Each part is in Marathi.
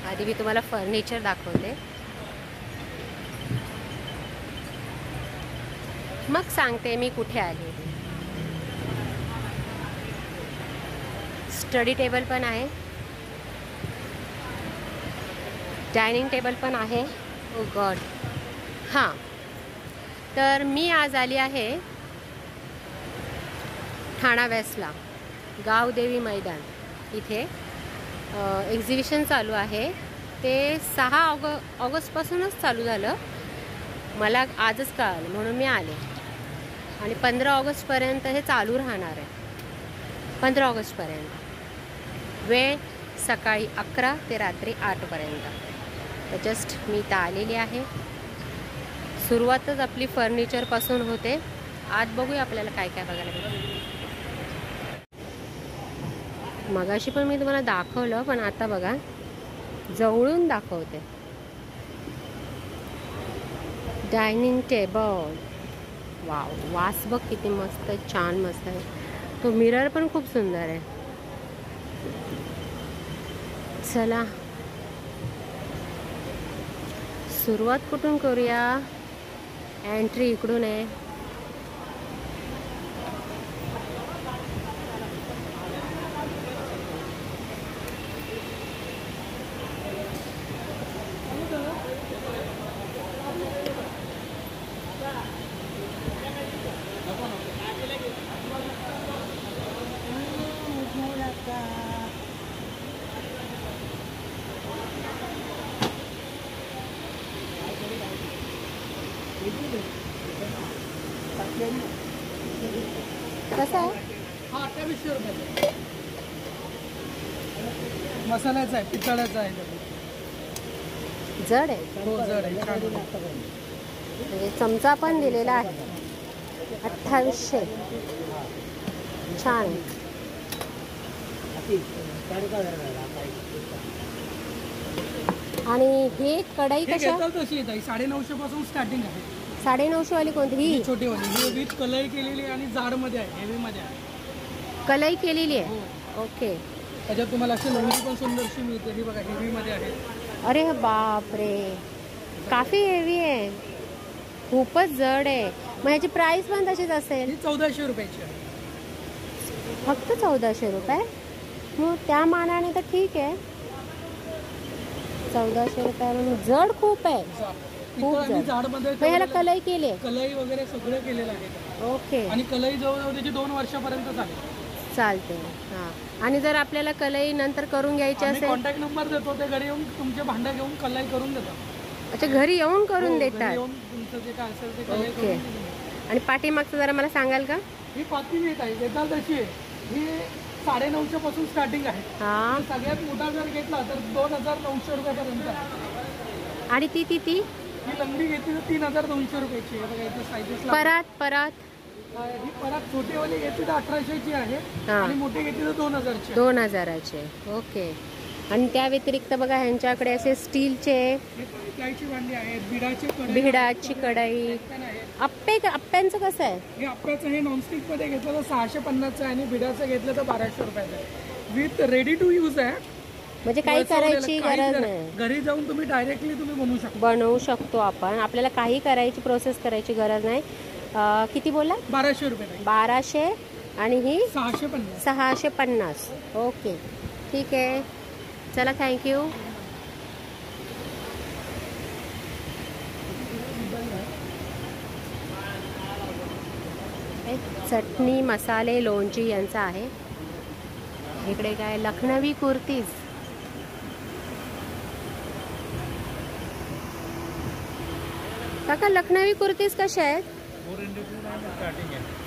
आधी मी तुम्हाला फर्निचर दाखवते, मग सांगते मी कुठे आले. स्टडी टेबल पण आहे, डायनिंग टेबल पण आहे. ओ गॉड. हां, तर मी आज आली आहे ठाणा वेस्टला, गावदेवी मैदान. इथे एक्झिबिशन चालू आहे. ते 6 ऑगस्टपासूनच चालू झालं. मला आजच कळालं म्हणून मी आले. आणि 15 ऑगस्टपर्यंत हे चालू राहणार आहे. 15 ऑगस्टपर्यंत. वेळ सकाळी 11 ते रात्री 8पर्यंत. तर जस्ट मी इथं आलेली आहे. सुरुवातच आपली फर्निचरपासून होते. आत बघूया आपल्याला काय काय बघायला भेटेल. मगाशी पण मी तुम्हाला दाखवलं, पण आता बघा जवळून दाखवते. डायनिंग टेबल, वाव, वास बघ किती मस्त, छान मस्त आहे. तो मिरर पण खूप सुंदर आहे. चला सुरुवात कुठून करूया. एंट्री इकडून आहे. कसं आहे? हा 2800 रुपये. मसाल्याचा आहे, पितळाचा आहे. जड आहे. हो जड आहे. म्हणजे चमचा पण दिलेला आहे. 2800. छान. आणि हे कढई कशा? तशी आहे 950 पासून स्टार्टिंग आहे. 950 वाली कोणती? ही छोटी वाली. ही विथ कलई केलेली आणि जाड मध्ये आहे, हेवी मध्ये आहे. कलई केलेली आहे. हो. ओके. त्याच्यात तुम्हाला अशी लंगडी पण सुंदरशी मिळते. ही बघा हेवी मध्ये आहे. अरे बापरे, काफी हेवी आहे, खूपच जड आहे. मग ह्याची प्राइस पण तशीच असेल? ही 1400 रुपयाची आहे. फक्त 1400 रुपये? मग त्या मानाने तर ठीक आहे. 1400 रुपये म्हणून जड खूप आहे. खूप जड. जाड मध्ये ह्याला कलई केली आहे? कलई वगैरे सगळं केलेलं आहे. ओके. आणि कलई जवळजवळ त्याची 2 वर्षापर्यंत चालते. हां. आणि जर आपल्याला कलई नंतर करून घ्यायची असेल? कॉन्टॅक्ट नंबर देतो, ते घरी येऊन तुमचे भांडं घेऊन कलई करून देतात. अच्छा, घरी येऊन करून देतात? तुमचं जे काय असेल ते कलई ओके. करून. आणि पाठीमागचं जरा मला सांगाल का? ही पाती येत आहे, देताल तशी आहे. ही 950 पासून स्टार्टिंग आहे. हां. सगळ्यात मोठा जर घेतला तर 2900 रुपयापर्यंत आहे. आणि ती ही लंगडी घेतली तर 3200 रुपयाची आहे. बघा इथे साईजेस. परत ही परत छोटीवाली घेतली तर 1800ची आहे. आणि मोठी घेतली तर 2000ची. 2000ची. ओके. आणि त्या व्यतिरिक्त बघा ह्यांच्याकडे असे स्टीलचे प्लायची भांडी आहेत, बिडाची कढई. आप्यांचं कसं आहे? हे आप्याचं हे नॉनस्टिक मध्ये घेतलं तर 650 आहे आणि बिडाचं घेतलं तर 1200 रुपयाचं आहे. विथ रेडी टू यूज आहे. म्हणजे काही करायची गरज नाही. घरी जाऊन तुम्ही डायरेक्टली तुम्ही बनवू शकतो आपण. आपल्याला काही करायची प्रोसेस करायची गरज नाही. किती बोला? 1200 रुपये. 1200. आणि ही 650. 650. ओके, ठीक आहे. चला, थँक्यू. चटणी, मसाले, लोणची यांचं आहे. इकडे काय लखनवी कुर्तीज. काका, लखनवी कुर्तीज कशा आहेत?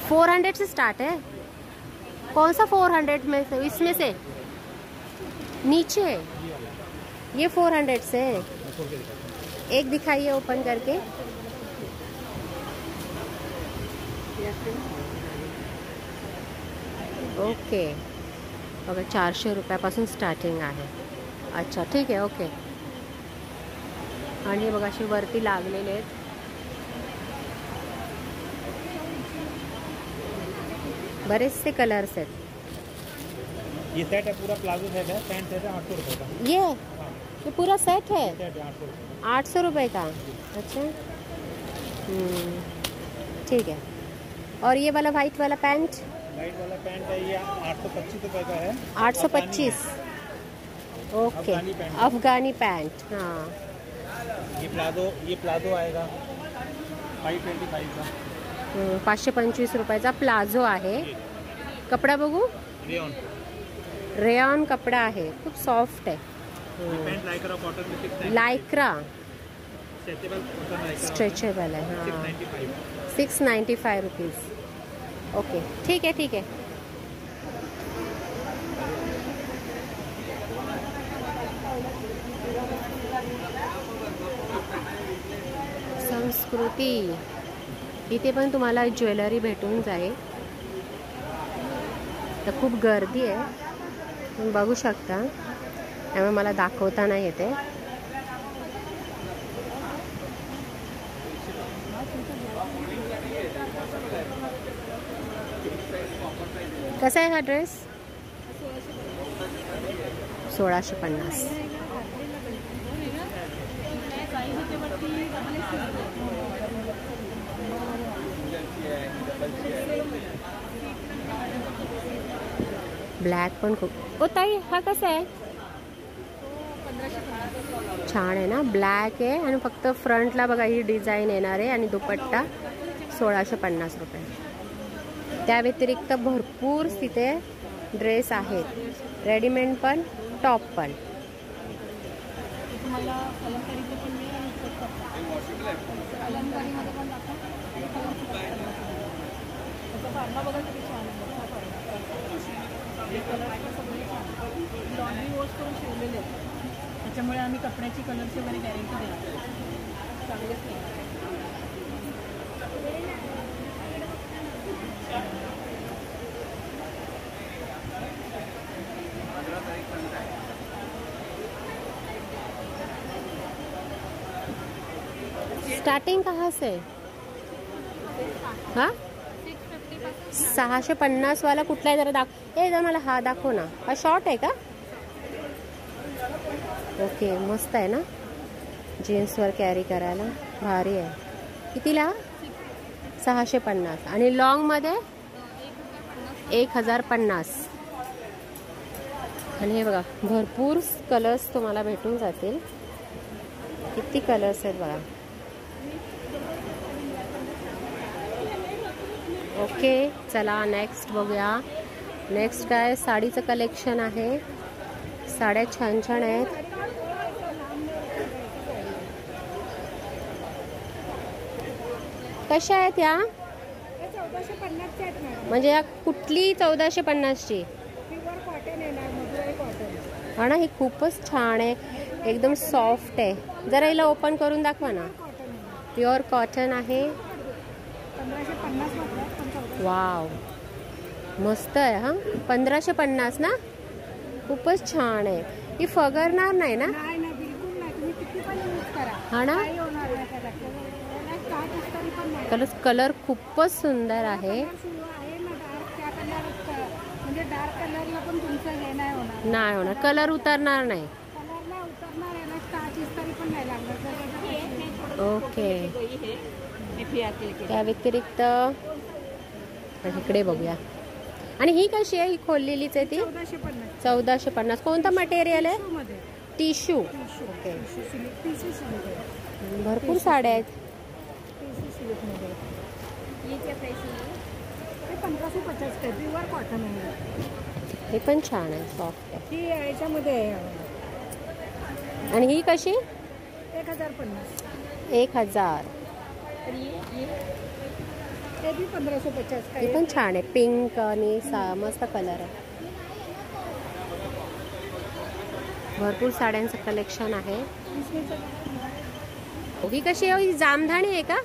400 से स्टार्ट है. कौन सा 400 में से? इसमें से नीचे ये 400 से. एक दिखाइए ओपन करके. ओके. बघा 400 रुपयापासून स्टार्टिंग आहे. अच्छा, ठीक आहे. ओके. आणि हे बघा अशी वरती लागलेले आहेत. बरेचसे कलर्स आहेत. ये सेट है पूरा प्लाजो सेट है, पैंट सेट है 800 रुपये का. ये ये पूरा सेट है 800 800 रुपये का। अच्छा ठीक है। और ये वाला वाइट वाला पैंट? वाइट वाला पैंट है ये 825 रुपये का है। 825। ओके अफगानी पैंट। हाँ ये प्लाजो आएगा 525 का। 525 रुपयाचा प्लाझो आहे। कपडा बघू, रेयॉन रेयॉन कपडा आहे, खूप सॉफ्ट आहे। पैंट लाइक्रा कॉटन में 695 Lycra stretchable cotton Lycra stretchable है। हाँ 695 695 रुपीज़। ओके ठीक है ठीक है। संस्कृती, इथे पण तुम्हाला ज्वेलरी भेटून जाईल। तर खूप गर्दी आहे, तुम्ही बघू शकता, त्यामुळे मला दाखवता नाही येते। कसा आहे हा ड्रेस? 1650। ब्लॅक पण खूप। ओ ताई हा कसा आहे? छान आहे ना, ब्लॅक आहे आणि फक्त फ्रंटला बघा ही डिझाईन येणार आहे आणि दुपट्टा 1650 रुपये। त्या व्यतिरिक्त भरपूर तिथे ड्रेस आहेत, रेडीमेड पण टॉप पण। त्याच्यामुळे आम्ही कपड्याची कलरची वगैरे गॅरंटी देतो, चांगलेच नाही। स्टार्टिंग कहाँ से? हाँ 650 वाला कुठला आहे जरा जरा मला हा दाखव ना। हा शॉर्ट आहे का? ओके मस्त आहे ना, जीन्सवर कॅरी करायला भारी आहे। कितीला? 650। आणि लॉंगमध्ये 1050। आणि हे बघा भरपूर कलर्स तुम्हाला भेटून जातील, किती कलर्स आहेत बघा। ओके चला नेक्स्ट बघूया। नेक्स्ट काय साडीचं कलेक्शन आहे, साड्या छान छान आहेत। कशा आहेत या? 1450 आहेत मॅडम। म्हणजे या कुठली 1450ची? प्युअर कॉटन येणार, मधुराई कॉटन। हा ना, ही खूपच छान आहे, एकदम सॉफ्ट आहे। जरा हिला ओपन करून दाखवा ना। प्युअर कॉटन आहे, 1550 वाव मस्त आहे। हा 1550 ना, खूपच छान आहे। ही फगरणार नाही ना? नाही ना, बिलकुल नाही, तुम्ही किती पण यूज करा, हा ना, काही होणार नाही त्याला। तरी पण नाही, कलर खूपच सुंदर आहे। सुरू आहे ना डार्क, त्या कलर म्हणजे डार्क कलरला पण तुमचं हे नाही होणार, नाही होणार, कलर उतरणार नाही। कलरला उतरणार, याला स्टार्च तरी पण नाही लागणार। ओके त्या व्यतिरिक्त इकडे बघूया। आणि ही कशी आहे? ही खोललेलीच आहे ती 1450। कोणतं मटेरियल आहे? टिश्यू। ओके भरपूर साड्या आहेत। ये क्या प्राइस है? 1550 का प्युअर कॉटन आहे, हे पण छान आहे, सॉफ्ट आहे। ही याच्यामध्ये आणि ही कशी? 1050। 1000। ते भी 1550 का हे पण छान आहे, पिंक आणि मस्त कलर आहे। भरपूर साड्यांचं कलेक्शन आहे। ही कशी आहे? ही जामधाणी आहे का?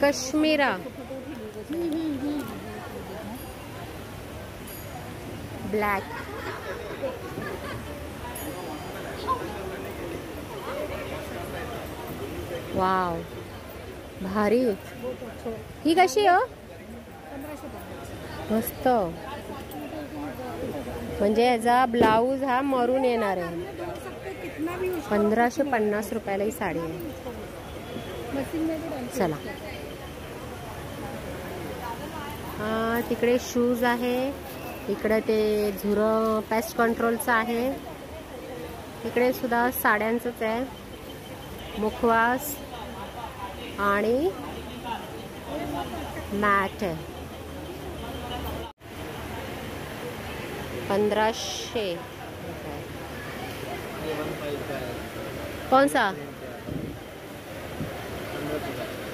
कश्मीरा ब्लॅक। वाव भारी। ही कशी आहे? मस्त, म्हणजे याचा ब्लाऊज हा मरून येणार आहे। 1550 रुपयाला ही साडी आहे. चला तिकडे शूज आहे, इकडे ते झुरं पेस्ट कंट्रोलचं आहे, इकडे सुद्धा साड्यांचंच आहे, मुखवास आणि मॅट आहे. 1500 कौन सा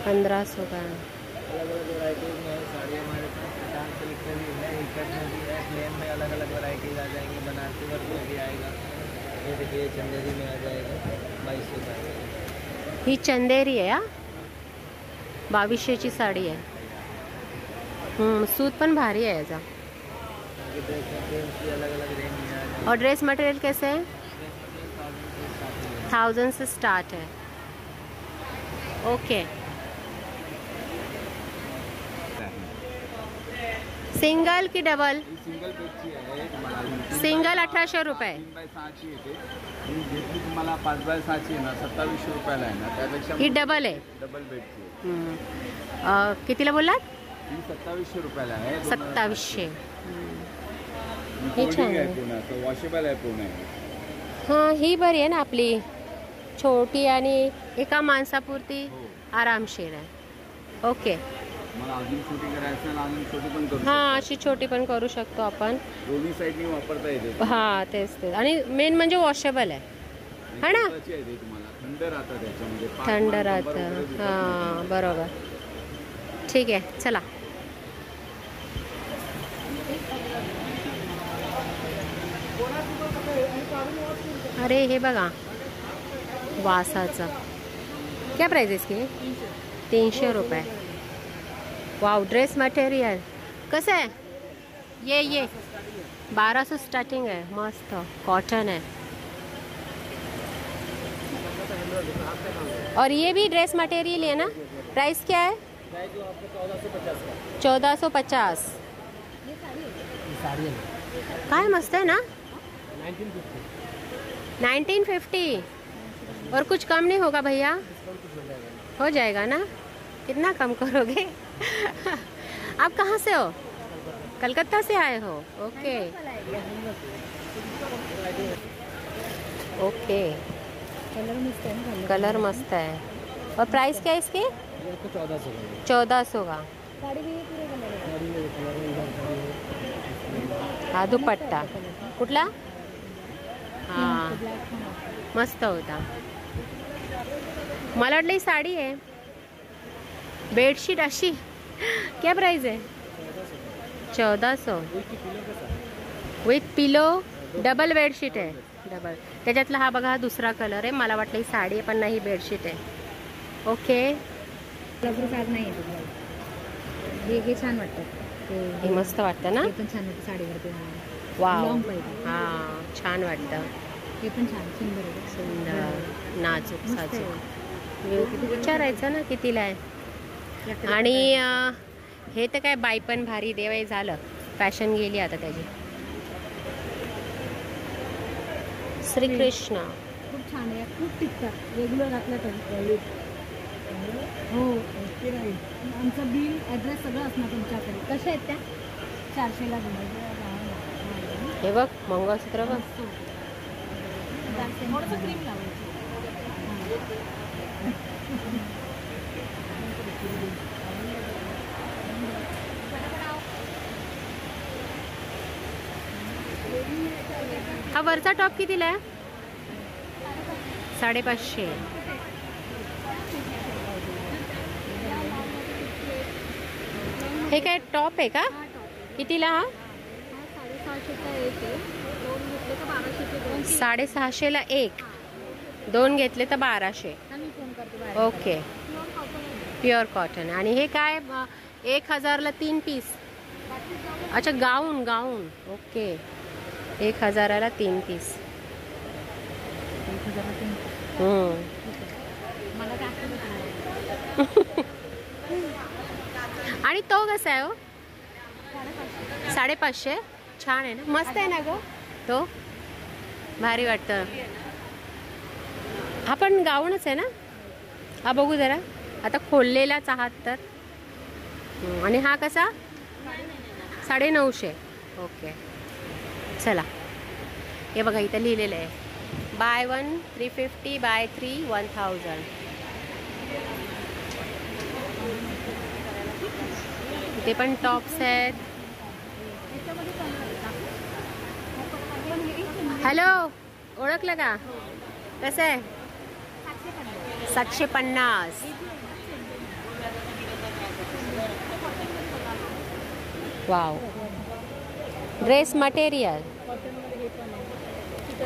1500 का. अलग अलग वैरायटीज में साड़ी हमारे पास डांस कलेक्शन भी है, इकट में भी है, प्लेन में अलग अलग वैरायटीज आ जाएंगी, बनारसी वर्क में भी आएगा. ये देखिए चंदेरी में आ जाएगा 2200 का. ही चंदेरी आहे. 2200ची साडी आहे. सूत पण भारी आहे याचा. अलग अलग रेंज में आ जाएगा. और ड्रेस मटेरियल कैसे है? 1000 से स्टार्ट है. ओके. सिंगल की डबल? सिंगल बेडची आहे तुम्हाला. सिंगल 1800 रुपये. 3x6 येते. ही घेतली तुम्हाला 5x6 येणार 2700 रुपयाला आहे ना. त्यापेक्षा ही डबल आहे. डबल बेडची कितीला बोललात? ही 2700 रुपयाला आहे. 2700. हे छान आहे. पूर्ण असं वॉशेबल आहे पूर्ण. हां ही बरी आहे ना आपली, छोटी आणि एका माणसापुरती आरामशीर आहे. ओके. मला अजून छोटी करायचं अजून छोटी पण करू. हां अशी छोटी पण करू शकतो आपण. दोन्ही साईडनी वापरता येते. हां तेच आणि मेन म्हणजे वॉशेबल आहे है ना. तुम्हाला थंड राहतं त्याच्यामध्ये. थंड राहतं. हां बरोबर. ठीक आहे चला. अरे हे बघा वासाचं. क्या प्राइस है इसकी? 300 रुपये. वाव. ड्रेस मटेरियल कसं आहे? ये 1200 स्टार्टिंग है. मस्त कॉटन है. और ये भी ड्रेस मटेरियल है ना. प्राइस क्या है? 1450. काय मस्त है ना. 1950. और कुछ कम नहीं होगा भैया? हो जाएगा ना. कितना कम करोगे? आप कहाँ से हो? कलकत्ता से आए हो? Okay okay. कलर मस्त है. और प्राइस क्या है इसके? 1400 का. हा दुपट्टा कुठला? हां मस्त होता. मला वाटलं ही साडी आहे. बेडशीट अशी. क्या प्राइस है? 1400 विथ पिलो. डबल बेडशीट आहे. डबल. त्याच्यातला हा बघा दुसरा कलर आहे. मला वाटलं ही साडी आहे पण नाही बेडशीट आहे. ओके. नाही हे छान वाटतं. हे मस्त वाटतं ना. हे पण छान वाटतं साडीवरती. वाव. लॉंग पाहिजे. हां छान वाटतं. हे पण छान सुंदर आहे. सुंदर नाजूक साजूक. विचारायचं ना कितीला आहे. आणि हे तर काय बाई पण भारी देवाई झालं. फॅशन गेली आता त्याची. श्रीकृष्ण खूप छान आहे. खूप टिकतात. रेग्युलर घातलं तर. हो आमचं बिल ॲड्रेस सगळं असणार तुमच्याकडे. कशा आहेत त्या? 400ला दिलं. हे बघ मंगळसूत्र बघ. थोडंसं क्रीम लावायची. हा वरचा टॉप कितीला आहे? 550. हे काय टॉप आहे का? कितीला हा? 650ला एक. 2 घेतले तर 1200. ओके. Pure cotton. आणि हे काय 1000ला 3 पीस. अच्छा गाऊन. ओके. 1000ला 3 पीस. आणि तो कसा आहे हो? 550. छान आहे ना. मस्त आहे ना गो. तो भारी वाटतं. हा पण गाऊनच आहे ना? हा बघू जरा, आता खोललेलाच आहात तर. आणि हा कसा? 950. ओके चला, हे बघा इथं लिहिलेलं आहे बाय 1 350, बाय 3 1000. इथे पण टॉप्स आहेत. हॅलो, ओळखलं का? कसं आहे? 750. वाव, ड्रेस मटेरियल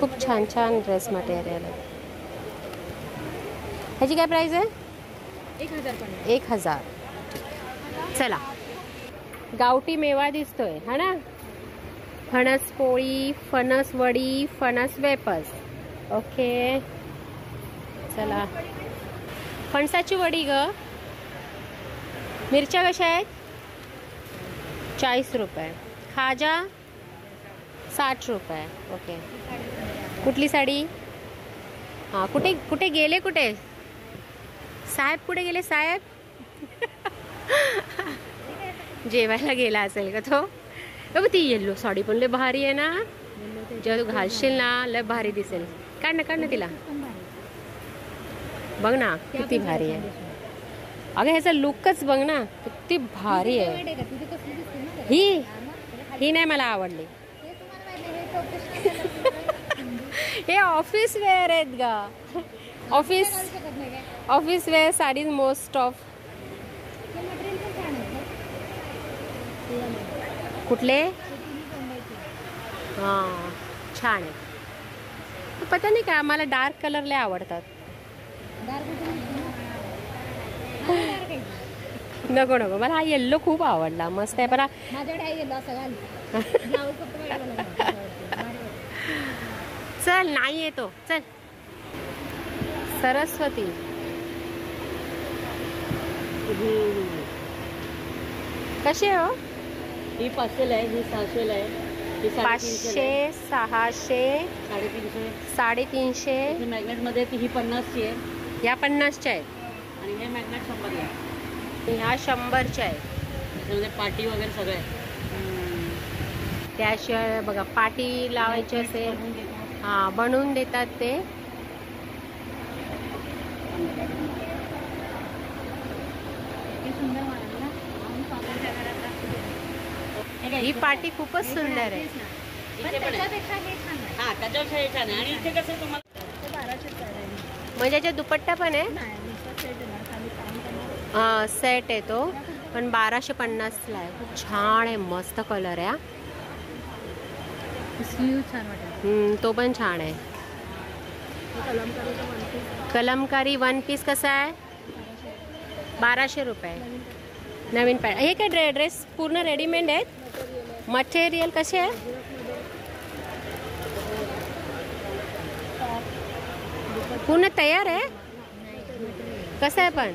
खूप छान छान ड्रेस मटेरियल आहे. ह्याची काय प्राइस आहे? 1000. चला, गावठी मेवा दिसतोय हा ना? फणस पोळी, फणस वडी, फणस वेपर्स. ओके चला, फणसाची वडी ग. मिरच्या कशा आहेत? 40 रुपये. खाजा 60 रुपये. ओके, कुठली साडी? हां, कुठे कुठे गेले? कुठे साहेब? कुठे गेले साहेब? जेवायला गेला असेल का तो? बघ ती येल्लो साडी पण लय भारी आहे ना. जेव्हा तू घालशील ना लय भारी दिसेल. काढ ना तिला, बघ ना किती भारी आहे. अगं ह्याचा लुकच बघ ना, किती भारी आहे. ही नाही मला आवडली. हे ऑफिस वेअर आहेत गा. Office wear saris most of. कुठले? हां छान आहे. पता नाही का, मला डार्क कलर लय आवडतात. नको नको, मला हा येल्लो खूप आवडला. मस्त आहे. पण चल, नाही येतो. चल, सरस्वती. कशी आहे हो? ही 500 आहे, ही 600 आहे, ही 500, 600, 350. मॅग्नेट मध्ये ही 50ची आहे. या 50च्या आहेत आणि हे मॅग्नेट 100 आहे. ह्या 100च्या आहेत. त्याच्यामध्ये पाटी वगैरे सगळं आहे. त्याशिवाय बघा, पाटी लावायची असेल हां बनवून देतात ते. ही पाटी खूपच सुंदर आहे. आणि इथे कसं तुम्हाला म्हणजे याच्यात दुपट्टा पण आहे. हां सेट आहे तो, पण 1250ला आहे. खूप छान आहे, मस्त कलर आहे. छान वाटत. तो पण छान आहे. कलमकारी 1 पीस कसा आहे? 1200 रुपये. नवीन पॅट. हे काय ड्रेस पूर्ण रेडीमेड आहेत? मटेरियल कसे आहे? पूर्ण तयार आहे? कसं आहे पण?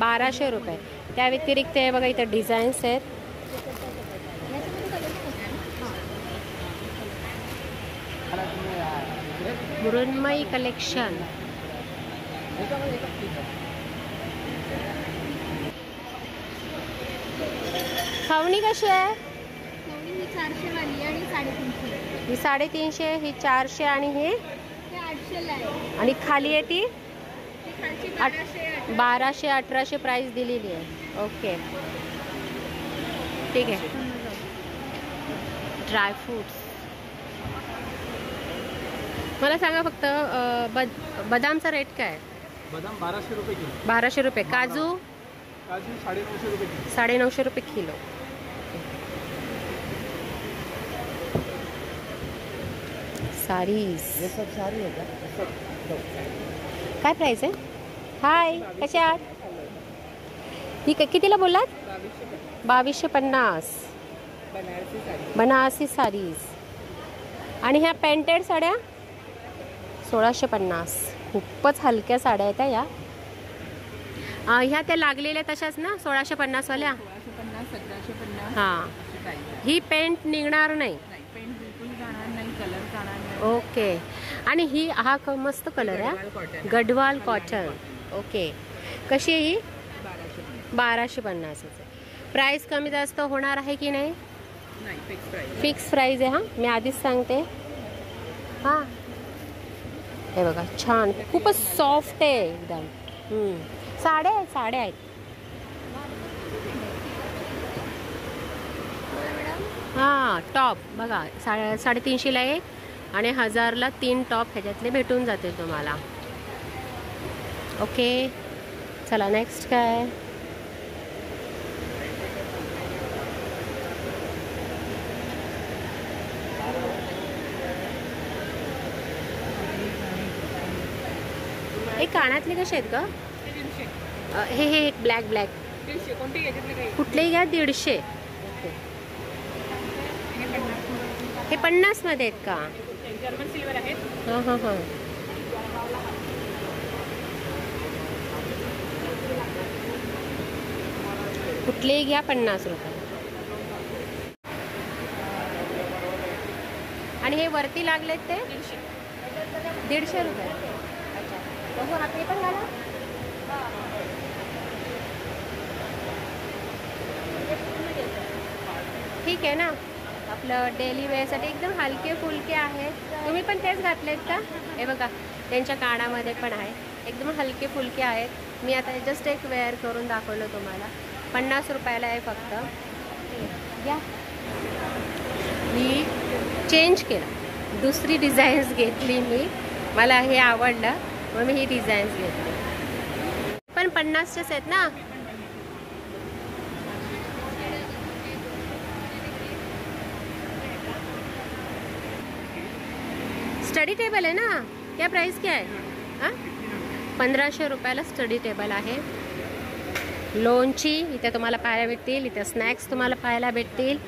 1200 रुपये. त्या व्यतिरिक्त हे बघा इथं डिझाईन्स आहेत. मृण्मयी कलेक्शन. खवणी कशी आहे? 400 वाली आणि 350. ही 350, ही 400 आणि हे 800 आहे. आणि खाली आहे ती खालची 1200 1800 प्राइस दिलेली आहे. ओके ठीक आहे. ड्रायफ्रूट्स मला सांगा फक्त. बदामचा रेट काय आहे? बदाम 1200 रुपये किलो. 1200 रुपये. काजू? काजू 950 रुपये किलो. 950 रुपये किलो. सारीज. ये सब सारी है क्या? काय प्राइस आहे? हाय, कशा आहात? ही कितीला बोललात? 2250. बनारसी साडीज. आणि ह्या पेंटेड साड्या 1650. खूपच हलक्या साड्या आहेत या. ह्या त्या लागलेल्या तशाच ना 1650 वाल्या? 1750. हां, ही पेंट निघणार नाही. पेंट बिलकुल जाणार नाही, कलर जाणार नाही. ओके. आणि ही हा मस्त कलर आहे, गढवाल कॉटन. ओके, कशी आहे ही? 1250. प्राइस कमी जास्त होणार आहे की नाही? फिक्स प्राइस आहे. हां, मी आधीच सांगते. हां, हे बघा छान, खूपच सॉफ्ट आहे एकदम. साड्या आहेत. हां, टॉप बघा 350ला एक आणि 1000ला 3 टॉप ह्याच्यातले भेटून जातील तुम्हाला. ओके, चला नेक्स्ट काय? हे कानातले कसे आहेत का? हे ब्लॅक कुठलेही घ्या 150. हे 50 मध्ये आहेत का? जर्मन सिल्वर आहेत. हां. कुठलेही घ्या 50 रुपये. आणि हे वरती लागलेत ते 150 रुपये. बघू, हा ते पण घाला. ठीक आहे ना, आपलं डेली वेअरसाठी एकदम हलके फुलके आहेत. तुम्ही पण तेच घातलेत का? हे बघा, त्यांच्या कानामध्ये पण आहे, एकदम हलके फुलके आहेत. मी आता जस्ट एक वेअर करून दाखवलं तुम्हाला. 50 रुपयाला आहे फक्त. या, मी चेंज केलं, दुसरी डिझाईन्स घेतली मी. मला हे आवडलं मग मी ही डिझाईन्स घेतली. पण 50चेच आहेत ना? स्टडी टेबल आहे ना? क्या प्राइस क्या आहे? हां, 1500 रुपयाला स्टडी टेबल आहे. लोणची इथे तुम्हाला पाहायला भेटतील. इथे स्नॅक्स तुम्हाला पाहायला भेटतील.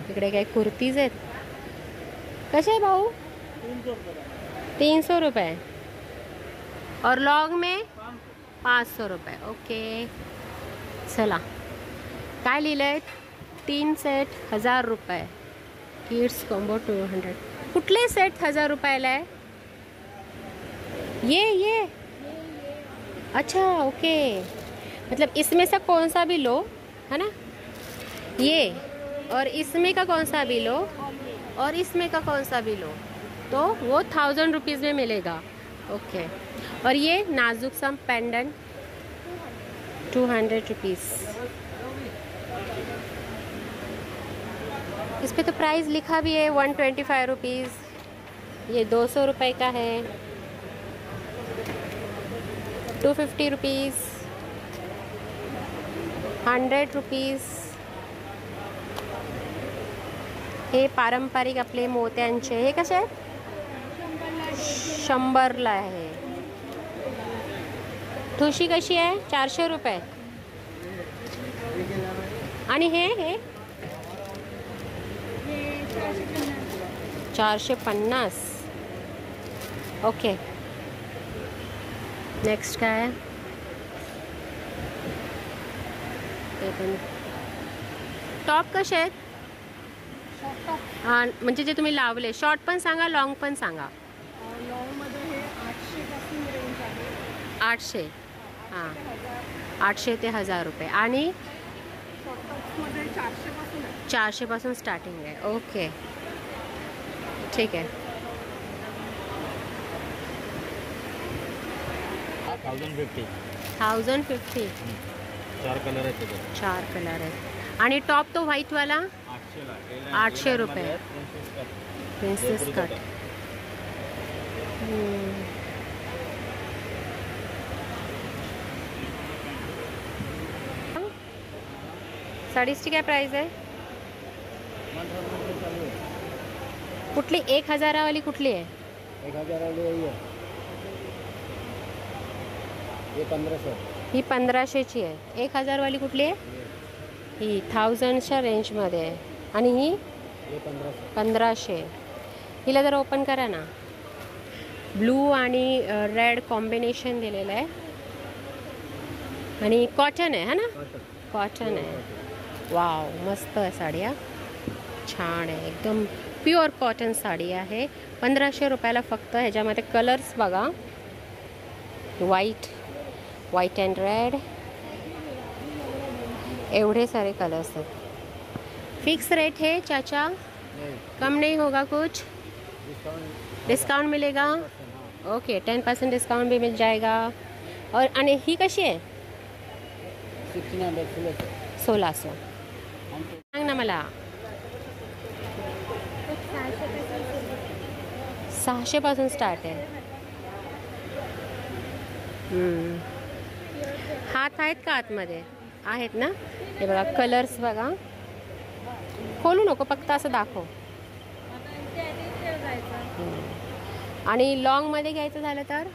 इकडे काही कुर्तीज आहेत. कसे आहे भाऊ? 300 रुपये. और लॉन्ग में 500 रुपये. ओके, चला. काय लिहिलं आहे? 3 सेट 1000 रुपये. Kids combo 200. कुठले सेट 1000 रुपयाला आहे? ये अच्छा, ओके. मतलब इसमें से कौन सा भी लो, है ना? ये और इसमें का कौन सा भी लो और इसमें का कौन सा भी लो, तो वो 1000 रुपीज़ में मिलेगा. ओके. और ये नाजुक सा पेंडेंट 200 रुपीज़. इस पे तो प्राइस लिखा भी है 125 रुपीज़. ये 200 रुपये का है. 250 रुपीज़. 100 रुपीज़. हे पारंपरिक आपले मोत्यांचे. हे कसे आहेत? 100ला आहे. ठुशी कशी आहे? 400 रुपये. आणि हे 450. ओके, नेक्स्ट काय आहे? ते पण टॉप कसे आहेत? हां, म्हणजे जे तुम्ही लावले. शॉर्ट पण सांगा, लॉंग पण सांगा. लॉंगमध्ये हे 800 पासून रेंज आहे. 800. हां, 800 ते 1000 रुपये. आणि शॉर्टकट्समध्ये 400 पासून आहे. 400 पासून स्टार्टिंग आहे. ओके, ठीक आहे. 1050. 4 कलर आहेत त्याच्यात. 4 कलर आहेत. आणि टॉप तो व्हाईटवाला 800 रुपये. Princess cut. साडीची काय प्राइस आहे? कुठली? 1000 वाली कुठली आहे? 1000 वाली आहे. ये 1500. ही 1500ची आहे. 1000 वाली कुठली आहे? ही 1000च्या रेंजमध्ये आहे. आणि ही 1500. हिला जर ओपन करा ना. ब्लू आणि रेड कॉम्बिनेशन दिलेलं आहे. आणि कॉटन आहे, है ना? कॉटन आहे. वाव, मस्त आहे साडी. छान आहे, एकदम प्युअर कॉटन साडी आहे. 1500 रुपयाला फक्त. ह्याच्यामध्ये कलर्स बघा, व्हाईट अँड रेड, एवढे सारे कलर्स आहेत. फिक्स रेट है चाचा, कम नहीं होगा कुछ? डिस्काउंट मिलेगा? ओके, 10% डिस्काउंट भी मिल जाएगा. और आणि ही कशी आहे? 1600. सांग ना मला. 600 पासून स्टार्ट आहे. हात आहेत का आतमध्ये? आहेत ना. हे बघा कलर्स बघा, खोलू नको, फक्त असं दाखव. आणि लॉंग मध्ये घ्यायचं झालं तर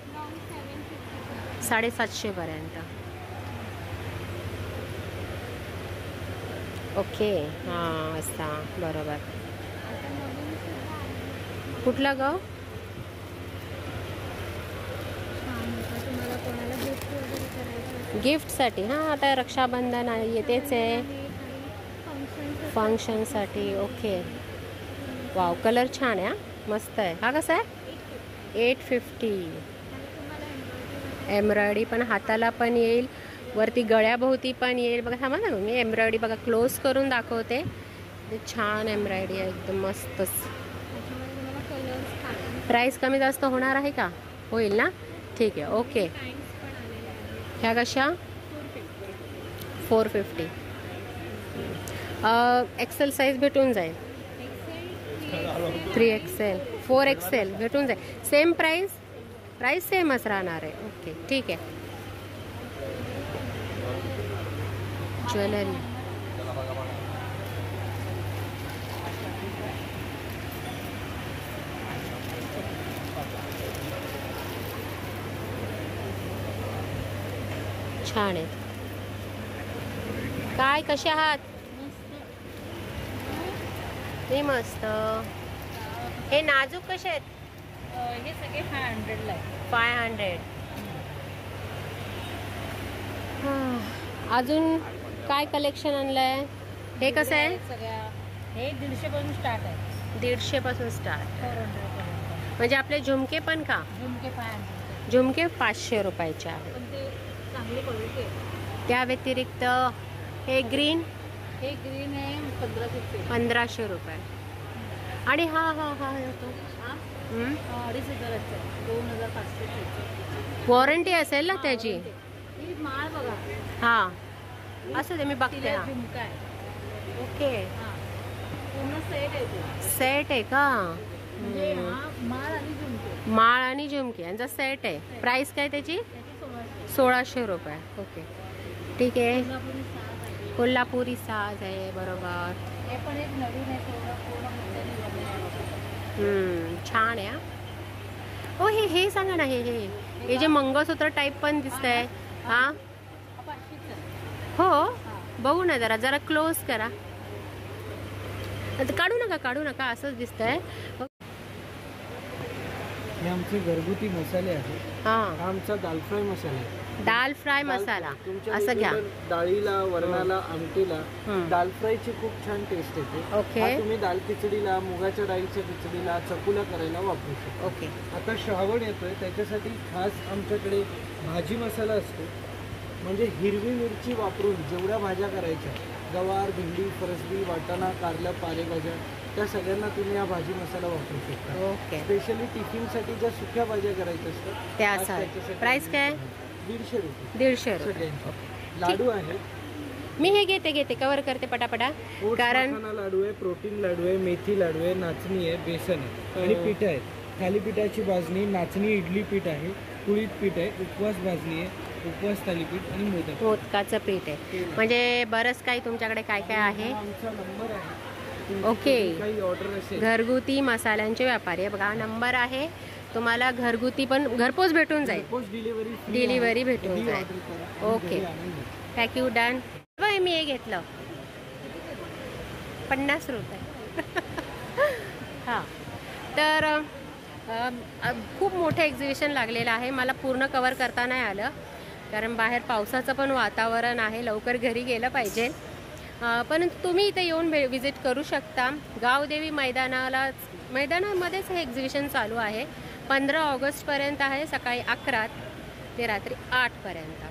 750 पर्यंत. ओके, हां असा बरोबर. कुठला ग? गिफ्टसाठी. हां, आता रक्षाबंधन येतेच आहे, फंक्शनसाठी. ओके, वाव, कलर छान आहे. मस्त आहे. हा कसा आहे? 850. एम्ब्रॉयडरी पण हाताला पण येईल, वरती गळ्याभोवती पण येईल. बघा, थांबा ना, मी एम्ब्रॉयडरी बघा क्लोज करून दाखवते. छान एम्ब्रॉयडरी आहे, एकदम मस्तच. प्राईस कमी जास्त होणार आहे का? होईल ना. ठीक आहे. ओके, ह्या कशा? 450. एक्सेल साईज भेटून जाईल. 3XL 4XL भेटून जाईल. सेम प्राईस सेमच राहणार आहे. ओके, ठीक आहे. ज्वेलरी छान आहे. काय, कसे आहात? हे मस्त. हे नाजूक कसे आहेत? हे सगळे 500 ला आहे. 500. अजून काय कलेक्शन आणलंय? हे कसं आहे? सगळ्या हे 150 पासून स्टार्ट आहे. 150 पासून स्टार्ट. 400 म्हणजे आपले झुमके पण का? झुमके 500. झुमके 500 रुपयाचे आहेत. पण ते चांगली क्वालिटी आहे. त्या व्यतिरिक्त हे ग्रीन, हे ग्रीन आहे 1500. 1500 रुपये. आणि हा हा हा येतो. 2500 2500. वॉरंटी असेल ना त्याची? ही माळ बघा. हा, असं ते मी बघते. हा, झुमका आहे. ओके, पूर्ण सेट आहे ते. सेट आहे का? म्हणजे हा माळ आणि झुमके. माळ आणि झुमके यांचा सेट आहे. प्राइस काय त्याची? 1600 रुपये. ओके, ठीक आहे. कोल्हापुरी साज आहे, बरोबर. हे पण एक नवीन आहे, पूर्ण छान आहे. हो, हे सांगा ना, हे जे मंगळसूत्र टाईप पण दिसतंय. हा, हो, बघू ना, जरा क्लोज करा. काढू नका, असंच दिसतंय. हे आमचे घरगुती मसाले आहेत. हा, आमचा दाल फ्राय मसाला आहे. दाल फ्राय मसाला असं घ्या. डाळीला, वरणाला, आमटीला दाल फ्रायची खूप छान टेस्ट येते. ओके, हा तुम्ही दाल खिचडीला, मुगाच्या डाळीच्या खिचडीला, चकुला करायला वापरू शकता. ओके. आता श्रावण येतोय, त्याच्यासाठी खास आमच्याकडे भाजी मसाला असतो. म्हणजे हिरवी मिरची वापरून जेवढ्या भाज्या करायच्या, गवार, भेंडी, फरसबी, वाटाणा, कारलं, पालेभाज्या, त्या सगळ्यांना तुम्ही हा भाजी मसाला वापरू शकता. ओके, स्पेशली टिफिनसाठी ज्या सुक्या भाज्या करायच्या असतात त्यासाठी प्राइस काय? 150 रुपये. 150 रुपये. सगळ्यांचे. लाडू आहे. मी हे घेते कवर करते पटापटा. कारण लाडू आहे, प्रोटीन लाडू आहे, मेथी लाडू आहे, नाचणी आहे, बेसन आहे आणि पीठ आहे. थालीपीठाची भाजणी, नाचणी इडली पीठ आहे, कुळीत पीठ आहे, उपवास भाजणी आहे, उपवास थालीपीठ आणि मोदकाचं पीठ आहे. म्हणजे बरंच काही तुमच्याकडे काय काय आहे. आमचा नंबर आहे. ओके, काही ऑर्डर असेल, घरगुती मसाल्यांचे व्यापारी आहे बघा. नंबर आहे, तुम्हाला घरगुती पण घरपोच भेटून जाईल. डिलिव्हरी भेटून जाईल. Okay, thank you, done. मी हे घेतलं 50 रुपये. हां, तर खूप मोठं एक्झिबिशन लागलेलं आहे. मला पूर्ण कवर करता नाही आलं, कारण बाहेर पावसाचं पण वातावरण आहे, लवकर घरी गेलं पाहिजे. परंतु तुम्ही इथे येऊन विजिट करू शकता. गावदेवी मैदानामध्येच हे एक्झिबिशन चालू आहे. 15 ऑगस्टपर्यंत आहे, सकाळी 11 ते रात्री 8पर्यंत.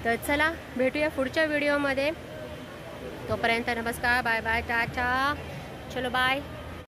तर चला भेटूया पुढच्या व्हिडिओमध्ये. तोपर्यंत नमस्कार, बाय बाय, टाटा, चलो बाय.